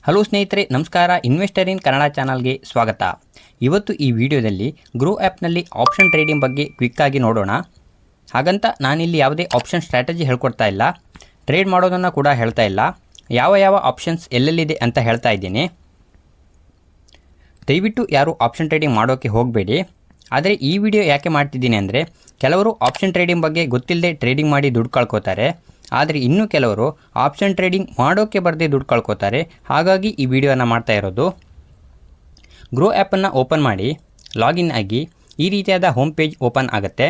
Hello ಸ್ನೇಹಿತರೆ, ನಮಸ್ಕಾರ. Investor ಇನ್ ಕನ್ನಡ ಚಾನಲ್ಗೆ ಸ್ವಾಗತ. ಇವತ್ತು ಈ ವಿಡಿಯೋದಲ್ಲಿ ಗ್ರೋ ಆ್ಯಪ್ನಲ್ಲಿ ಆಪ್ಷನ್ ಟ್ರೇಡಿಂಗ್ ಬಗ್ಗೆ ಕ್ವಿಕ್ಕಾಗಿ ನೋಡೋಣ. ಹಾಗಂತ ನಾನಿಲ್ಲಿ ಯಾವುದೇ ಆಪ್ಷನ್ ಸ್ಟ್ರಾಟಜಿ ಹೇಳ್ಕೊಡ್ತಾ ಇಲ್ಲ, ಟ್ರೇಡ್ ಮಾಡೋದನ್ನು ಕೂಡ ಹೇಳ್ತಾ ಇಲ್ಲ. ಯಾವ ಆಪ್ಷನ್ಸ್ ಎಲ್ಲೆಲ್ಲಿದೆ ಅಂತ ಹೇಳ್ತಾ ಇದ್ದೀನಿ. ದಯವಿಟ್ಟು ಯಾರು ಆಪ್ಷನ್ ಟ್ರೇಡಿಂಗ್ ಮಾಡೋಕ್ಕೆ ಹೋಗಬೇಡಿ. ಆದರೆ ಈ ವಿಡಿಯೋ ಯಾಕೆ ಮಾಡ್ತಿದ್ದೀನಿ ಅಂದರೆ, ಕೆಲವರು ಆಪ್ಷನ್ ಟ್ರೇಡಿಂಗ್ ಬಗ್ಗೆ ಗೊತ್ತಿಲ್ಲದೆ ಟ್ರೇಡಿಂಗ್ ಮಾಡಿ ದುಡ್ಡು ಕಳ್ಕೋತಾರೆ. ಆದರೆ ಇನ್ನೂ ಕೆಲವರು ಆಪ್ಷನ್ ಟ್ರೇಡಿಂಗ್ ಮಾಡೋಕ್ಕೆ ಬರದೆ ದುಡ್ಡು ಕಳ್ಕೋತಾರೆ. ಹಾಗಾಗಿ ಈ ವಿಡಿಯೋನ ಮಾಡ್ತಾ ಇರೋದು. ಗ್ರೋ ಆ್ಯಪನ್ನು ಓಪನ್ ಮಾಡಿ ಲಾಗಿನ್ ಆಗಿ ಈ ರೀತಿಯಾದ ಹೋಮ್ ಪೇಜ್ ಓಪನ್ ಆಗುತ್ತೆ.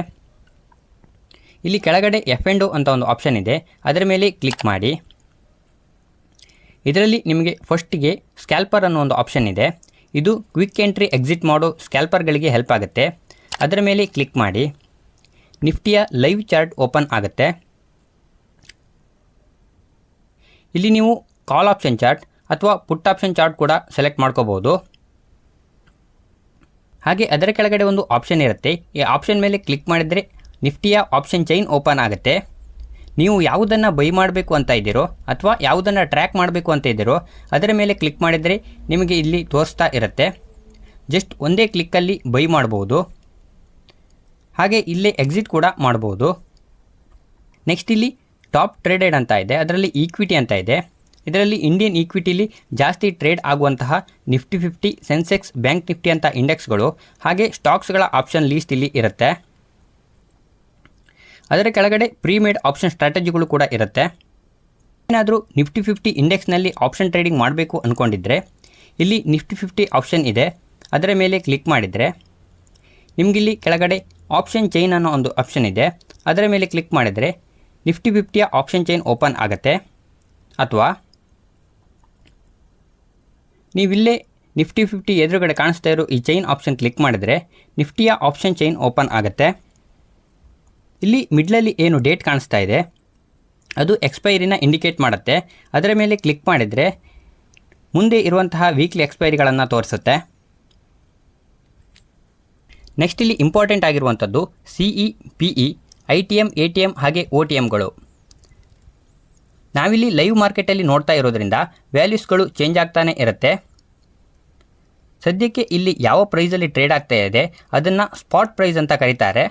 ಇಲ್ಲಿ ಕೆಳಗಡೆ F&O ಅಂತ ಒಂದು ಆಪ್ಷನ್ ಇದೆ, ಅದರ ಮೇಲೆ ಕ್ಲಿಕ್ ಮಾಡಿ. ಇದರಲ್ಲಿ ನಿಮಗೆ ಫಸ್ಟಿಗೆ ಸ್ಕ್ಯಾಲ್ಪರ್ ಅನ್ನೋ ಒಂದು ಆಪ್ಷನ್ ಇದೆ. ಇದು ಕ್ವಿಕ್ ಎಂಟ್ರಿ ಎಕ್ಸಿಟ್ ಮಾಡೋ ಸ್ಕ್ಯಾಲ್ಪರ್ಗಳಿಗೆ ಹೆಲ್ಪ್ ಆಗುತ್ತೆ. ಅದರ ಮೇಲೆ ಕ್ಲಿಕ್ ಮಾಡಿ. ನಿಫ್ಟಿಯ ಲೈವ್ ಚಾರ್ಟ್ ಓಪನ್ ಆಗುತ್ತೆ. ಇಲ್ಲಿ ನೀವು ಕಾಲ್ ಆಪ್ಷನ್ ಚಾರ್ಟ್ ಅಥವಾ ಪುಟ್ ಆಪ್ಷನ್ ಚಾರ್ಟ್ ಕೂಡ ಸೆಲೆಕ್ಟ್ ಮಾಡ್ಕೋಬೋದು. ಹಾಗೆ ಅದರ ಕೆಳಗಡೆ ಒಂದು ಆಪ್ಷನ್ ಇರುತ್ತೆ. ಈ ಆಪ್ಷನ್ ಮೇಲೆ ಕ್ಲಿಕ್ ಮಾಡಿದರೆ ನಿಫ್ಟಿಯ ಆಪ್ಷನ್ ಚೈನ್ ಓಪನ್ ಆಗುತ್ತೆ. ನೀವು ಯಾವುದನ್ನು ಬೈ ಮಾಡಬೇಕು ಅಂತ ಇದ್ದೀರೋ ಅಥವಾ ಯಾವುದನ್ನು ಟ್ರ್ಯಾಕ್ ಮಾಡಬೇಕು ಅಂತ ಇದ್ದೀರೋ ಅದರ ಮೇಲೆ ಕ್ಲಿಕ್ ಮಾಡಿದರೆ ನಿಮಗೆ ಇಲ್ಲಿ ತೋರಿಸ್ತಾ ಇರುತ್ತೆ. ಜಸ್ಟ್ ಒಂದೇ ಕ್ಲಿಕ್ಕಲ್ಲಿ ಬೈ ಮಾಡ್ಬೋದು. ಹಾಗೆ ಇಲ್ಲೇ ಎಕ್ಸಿಟ್ ಕೂಡ ಮಾಡ್ಬೋದು. ನೆಕ್ಸ್ಟ್ ಇಲ್ಲಿ ಟಾಪ್ ಟ್ರೇಡೆಡ್ ಅಂತ ಇದೆ, ಅದರಲ್ಲಿ ಈಕ್ವಿಟಿ ಅಂತ ಇದೆ. ಇದರಲ್ಲಿ ಇಂಡಿಯನ್ ಈಕ್ವಿಟಿಲಿ ಜಾಸ್ತಿ ಟ್ರೇಡ್ ಆಗುವಂತಹ ನಿಫ್ಟಿ 50, ಸೆನ್ಸೆಕ್ಸ್, ಬ್ಯಾಂಕ್ ನಿಫ್ಟಿ ಅಂತ ಇಂಡೆಕ್ಸ್ಗಳು ಹಾಗೆ ಸ್ಟಾಕ್ಸ್ಗಳ ಆಪ್ಷನ್ ಲೀಸ್ಟ್ ಇಲ್ಲಿ ಇರುತ್ತೆ. ಅದರ ಕೆಳಗಡೆ ಪ್ರೀಮೇಡ್ ಆಪ್ಷನ್ ಸ್ಟ್ರಾಟಜಿಗಳು ಕೂಡ ಇರುತ್ತೆ. ಏನಾದರೂ ನಿಫ್ಟಿ 50 ಇಂಡೆಕ್ಸ್ನಲ್ಲಿ ಆಪ್ಷನ್ ಟ್ರೇಡಿಂಗ್ ಮಾಡಬೇಕು ಅಂದ್ಕೊಂಡಿದ್ರೆ ಇಲ್ಲಿ ನಿಫ್ಟಿ 50 ಆಪ್ಷನ್ ಇದೆ, ಅದರ ಮೇಲೆ ಕ್ಲಿಕ್ ಮಾಡಿದರೆ ನಿಮಗಿಲ್ಲಿ ಕೆಳಗಡೆ ಆಪ್ಷನ್ ಚೈನ್ ಅನ್ನೋ ಒಂದು ಆಪ್ಷನ್ ಇದೆ. ಅದರ ಮೇಲೆ ಕ್ಲಿಕ್ ಮಾಡಿದರೆ ನಿಫ್ಟಿ 50ಯ ಆಪ್ಷನ್ ಚೈನ್ ಓಪನ್ ಆಗುತ್ತೆ. ಅಥವಾ ನೀವಿಲ್ಲೇ ನಿಫ್ಟಿ 50 ಎದುರುಗಡೆ ಕಾಣಿಸ್ತಾ ಇರೋ ಈ ಚೈನ್ ಆಪ್ಷನ್ ಕ್ಲಿಕ್ ಮಾಡಿದರೆ ನಿಫ್ಟಿಯ ಆಪ್ಷನ್ ಚೈನ್ ಓಪನ್ ಆಗುತ್ತೆ. ಇಲ್ಲಿ ಮಿಡ್ಲಲ್ಲಿ ಏನು ಡೇಟ್ ಕಾಣಿಸ್ತಾ ಇದೆ ಅದು ಎಕ್ಸ್ಪೈರಿನ ಇಂಡಿಕೇಟ್ ಮಾಡುತ್ತೆ. ಅದರ ಮೇಲೆ ಕ್ಲಿಕ್ ಮಾಡಿದರೆ ಮುಂದೆ ಇರುವಂತಹ ವೀಕ್ಲಿ ಎಕ್ಸ್ಪೈರಿಗಳನ್ನು ತೋರಿಸುತ್ತೆ. ನೆಕ್ಸ್ಟ್ ಇಲ್ಲಿ ಇಂಪಾರ್ಟೆಂಟ್ ಆಗಿರುವಂಥದ್ದು CE, PE, ITM, ATM ಹಾಗೆ OTMಗಳು. ನಾವಿಲ್ಲಿ ಲೈವ್ ಮಾರ್ಕೆಟಲ್ಲಿ ನೋಡ್ತಾ ಇರೋದ್ರಿಂದ ವ್ಯಾಲ್ಯೂಸ್ಗಳು ಚೇಂಜ್ ಆಗ್ತಾನೆ ಇರುತ್ತೆ. ಸದ್ಯಕ್ಕೆ ಇಲ್ಲಿ ಯಾವ ಪ್ರೈಸಲ್ಲಿ ಟ್ರೇಡ್ ಆಗ್ತಾ ಇದೆ ಅದನ್ನು ಸ್ಪಾಟ್ ಪ್ರೈಸ್ ಅಂತ ಕರೀತಾರೆ.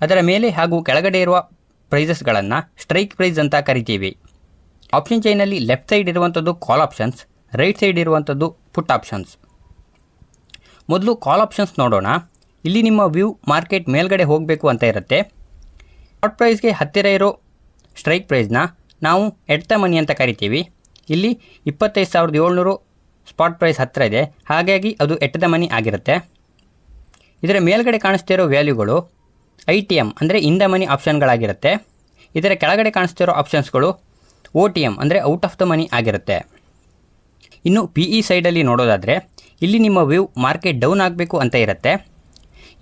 ಅದರ ಮೇಲೆ ಹಾಗೂ ಕೆಳಗಡೆ ಇರುವ ಪ್ರೈಸಸ್ಗಳನ್ನು ಸ್ಟ್ರೈಕ್ ಪ್ರೈಸ್ ಅಂತ ಕರಿತೀವಿ. ಆಪ್ಷನ್ ಚೈನಲ್ಲಿ ಲೆಫ್ಟ್ ಸೈಡ್ ಇರುವಂಥದ್ದು ಕಾಲ್ ಆಪ್ಷನ್ಸ್, ರೈಟ್ ಸೈಡ್ ಇರುವಂಥದ್ದು ಪುಟ್ ಆಪ್ಷನ್ಸ್. ಮೊದಲು ಕಾಲ್ ಆಪ್ಷನ್ಸ್ ನೋಡೋಣ. ಇಲ್ಲಿ ನಿಮ್ಮ ವ್ಯೂ ಮಾರ್ಕೆಟ್ ಮೇಲ್ಗಡೆ ಹೋಗಬೇಕು ಅಂತ ಇರುತ್ತೆ. ಸ್ಪಾಟ್ ಪ್ರೈಸ್ಗೆ ಹತ್ತಿರ ಇರೋ ಸ್ಟ್ರೈಕ್ ಪ್ರೈಸ್ನ ನಾವು ಎಟ್ ದ ಮನಿ ಅಂತ ಕರಿತೀವಿ. ಇಲ್ಲಿ 25,700 ಸ್ಪಾಟ್ ಪ್ರೈಸ್ ಹತ್ತಿರ ಇದೆ, ಹಾಗಾಗಿ ಅದು ಎಟ್ ದ ಮನಿ ಆಗಿರುತ್ತೆ. ಇದರ ಮೇಲ್ಗಡೆ ಕಾಣಿಸ್ತಿರೋ ವ್ಯಾಲ್ಯೂಗಳು ITM ಅಂದರೆ ಇನ್ ದ ಮನಿ ಆಪ್ಷನ್ಗಳಾಗಿರುತ್ತೆ. ಇದರ ಕೆಳಗಡೆ ಕಾಣಿಸ್ತಿರೋ ಆಪ್ಷನ್ಸ್ಗಳು OTM ಅಂದರೆ ಔಟ್ ಆಫ್ ದ ಮನಿ ಆಗಿರುತ್ತೆ. ಇನ್ನು PE ಸೈಡಲ್ಲಿ ನೋಡೋದಾದರೆ ಇಲ್ಲಿ ನಿಮ್ಮ ವ್ಯೂ ಮಾರ್ಕೆಟ್ ಡೌನ್ ಆಗಬೇಕು ಅಂತ ಇರುತ್ತೆ.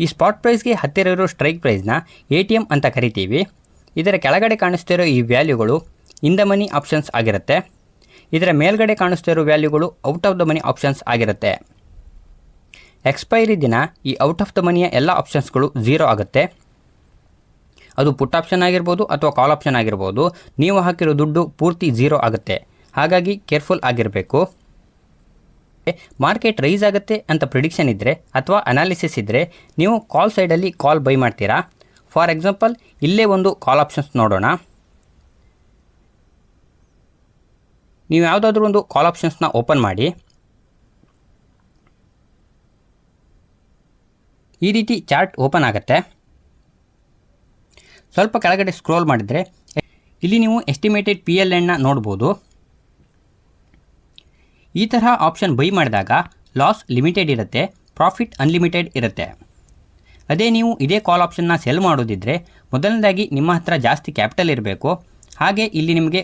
ಈ ಸ್ಪಾಟ್ ಪ್ರೈಸ್ಗೆ ಹತ್ತಿರ ಇರೋ ಸ್ಟ್ರೈಕ್ ಪ್ರೈಸ್ನ ATM ಅಂತ ಕರಿತೀವಿ. ಇದರ ಕೆಳಗಡೆ ಕಾಣಿಸ್ತಿರೋ ಈ ವ್ಯಾಲ್ಯೂಗಳು ಇನ್ ದ ಮನಿ ಆಪ್ಷನ್ಸ್ ಆಗಿರುತ್ತೆ. ಇದರ ಮೇಲ್ಗಡೆ ಕಾಣಿಸ್ತಿರೋ ವ್ಯಾಲ್ಯೂಗಳು out of the money options ಆಗಿರುತ್ತೆ. ಎಕ್ಸ್ಪೈರಿ ದಿನ ಈ ಔಟ್ ಆಫ್ ದ ಮನಿಯ ಎಲ್ಲ ಆಪ್ಷನ್ಸ್ಗಳು 0 ಆಗುತ್ತೆ. ಅದು ಪುಟ್ ಆಪ್ಷನ್ ಆಗಿರ್ಬೋದು ಅಥವಾ ಕಾಲ್ ಆಪ್ಷನ್ ಆಗಿರ್ಬೋದು. ನೀವು ಹಾಕಿರೋ ದುಡ್ಡು ಪೂರ್ತಿ 0 ಆಗುತ್ತೆ. ಹಾಗಾಗಿ ಕೇರ್ಫುಲ್ ಆಗಿರಬೇಕು. ಮಾರ್ಕೆಟ್ ರೈಸ್ ಆಗುತ್ತೆ ಅಂತ ಪ್ರಿಡಿಕ್ಷನ್ ಇದ್ದರೆ ಅಥವಾ ಅನಾಲಿಸಿಸ್ ಇದ್ದರೆ ನೀವು ಕಾಲ್ ಸೈಡಲ್ಲಿ ಕಾಲ್ ಬೈ ಮಾಡ್ತೀರಾ. ಫಾರ್ ಎಕ್ಸಾಂಪಲ್ ಇಲ್ಲೇ ಒಂದು ಕಾಲ್ ಆಪ್ಷನ್ಸ್ ನೋಡೋಣ. ನೀವು ಯಾವುದಾದ್ರೂ ಒಂದು ಕಾಲ್ ಆಪ್ಷನ್ಸ್ನ ಓಪನ್ ಮಾಡಿ. ಈ ರೀತಿ ಚಾರ್ಟ್ ಓಪನ್ ಆಗುತ್ತೆ. ಸ್ವಲ್ಪ ಕೆಳಗಡೆ ಸ್ಕ್ರೋಲ್ ಮಾಡಿದರೆ ಇಲ್ಲಿ ನೀವು ಎಸ್ಟಿಮೇಟೆಡ್ PLNನ ನೋಡ್ಬೋದು. ಈ ತರಹ ಆಪ್ಷನ್ ಬೈ ಮಾಡಿದಾಗ ಲಾಸ್ ಲಿಮಿಟೆಡ್ ಇರುತ್ತೆ, ಪ್ರಾಫಿಟ್ ಅನ್ಲಿಮಿಟೆಡ್ ಇರುತ್ತೆ. ಅದೇ ನೀವು ಇದೇ ಕಾಲ್ ಆಪ್ಷನ್ನ ಸೆಲ್ ಮಾಡೋದಿದ್ದರೆ ಮೊದಲನೇದಾಗಿ ನಿಮ್ಮ ಹತ್ರ ಜಾಸ್ತಿ ಕ್ಯಾಪಿಟಲ್ ಇರಬೇಕು. ಹಾಗೆ ಇಲ್ಲಿ ನಿಮಗೆ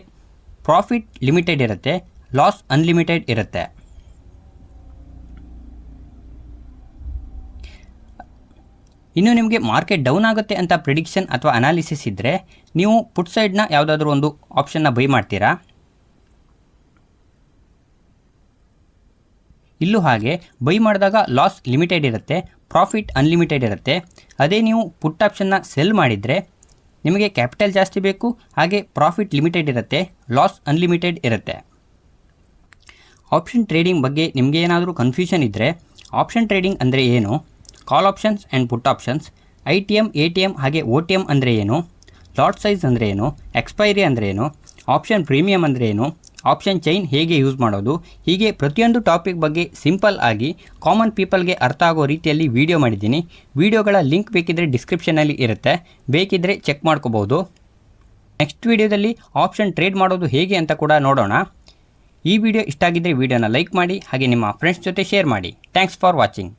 ಪ್ರಾಫಿಟ್ ಲಿಮಿಟೆಡ್ ಇರುತ್ತೆ, ಲಾಸ್ ಅನ್ಲಿಮಿಟೆಡ್ ಇರುತ್ತೆ. ಇನ್ನು ನಿಮಗೆ ಮಾರ್ಕೆಟ್ ಡೌನ್ ಆಗುತ್ತೆ ಅಂತ ಪ್ರಿಡಿಕ್ಷನ್ ಅಥವಾ ಅನಾಲಿಸಿಸ್ ಇದ್ದರೆ ನೀವು ಪುಟ್ ಸೈಡ್ನ ಯಾವುದಾದ್ರೂ ಒಂದು ಆಪ್ಷನ್ನ ಬೈ ಮಾಡ್ತೀರಾ. ಇಲ್ಲೂ ಹಾಗೆ ಬೈ ಮಾಡಿದಾಗ ಲಾಸ್ ಲಿಮಿಟೆಡ್ ಇರುತ್ತೆ, ಪ್ರಾಫಿಟ್ ಅನ್ಲಿಮಿಟೆಡ್ ಇರುತ್ತೆ. ಅದೇ ನೀವು ಪುಟ್ ಆಪ್ಷನ್ನ ಸೆಲ್ ಮಾಡಿದರೆ ನಿಮಗೆ ಕ್ಯಾಪಿಟಲ್ ಜಾಸ್ತಿ ಬೇಕು, ಹಾಗೆ ಪ್ರಾಫಿಟ್ ಲಿಮಿಟೆಡ್ ಇರುತ್ತೆ, ಲಾಸ್ ಅನ್ಲಿಮಿಟೆಡ್ ಇರುತ್ತೆ. ಆಪ್ಷನ್ ಟ್ರೇಡಿಂಗ್ ಬಗ್ಗೆ ನಿಮಗೆ ಏನಾದರೂ ಕನ್ಫ್ಯೂಷನ್ ಇದ್ದರೆ, ಆಪ್ಷನ್ ಟ್ರೇಡಿಂಗ್ ಅಂದರೆ ಏನು, call options and put options, ITM, ATM ಹಾಗೆ OTM ಅಂದರೆ ಏನು, ಲಾಟ್ ಸೈಜ್ ಅಂದರೆ ಏನು, ಎಕ್ಸ್ಪೈರಿ ಅಂದರೆ ಏನು, ಆಪ್ಷನ್ ಪ್ರೀಮಿಯಮ್ ಅಂದರೆ ಏನು, ಆಪ್ಷನ್ ಚೈನ್ ಹೇಗೆ ಯೂಸ್ ಮಾಡೋದು, ಹೀಗೆ ಪ್ರತಿಯೊಂದು ಟಾಪಿಕ್ ಬಗ್ಗೆ ಸಿಂಪಲ್ ಆಗಿ ಕಾಮನ್ ಪೀಪಲ್ಗೆ ಅರ್ಥ ಆಗೋ ರೀತಿಯಲ್ಲಿ ವಿಡಿಯೋ ಮಾಡಿದ್ದೀನಿ. ವಿಡಿಯೋಗಳ ಲಿಂಕ್ ಬೇಕಿದ್ದರೆ ಡಿಸ್ಕ್ರಿಪ್ಷನಲ್ಲಿ ಇರುತ್ತೆ, ಬೇಕಿದ್ದರೆ ಚೆಕ್ ಮಾಡ್ಕೋಬೋದು. ನೆಕ್ಸ್ಟ್ ವಿಡಿಯೋದಲ್ಲಿ ಆಪ್ಷನ್ ಟ್ರೇಡ್ ಮಾಡೋದು ಹೇಗೆ ಅಂತ ಕೂಡ ನೋಡೋಣ. ಈ ವಿಡಿಯೋ ಇಷ್ಟ ಆಗಿದ್ದರೆ ವಿಡಿಯೋನ ಲೈಕ್ ಮಾಡಿ, ಹಾಗೆ ನಿಮ್ಮ ಫ್ರೆಂಡ್ಸ್ ಜೊತೆ ಶೇರ್ ಮಾಡಿ. Thanks for watching.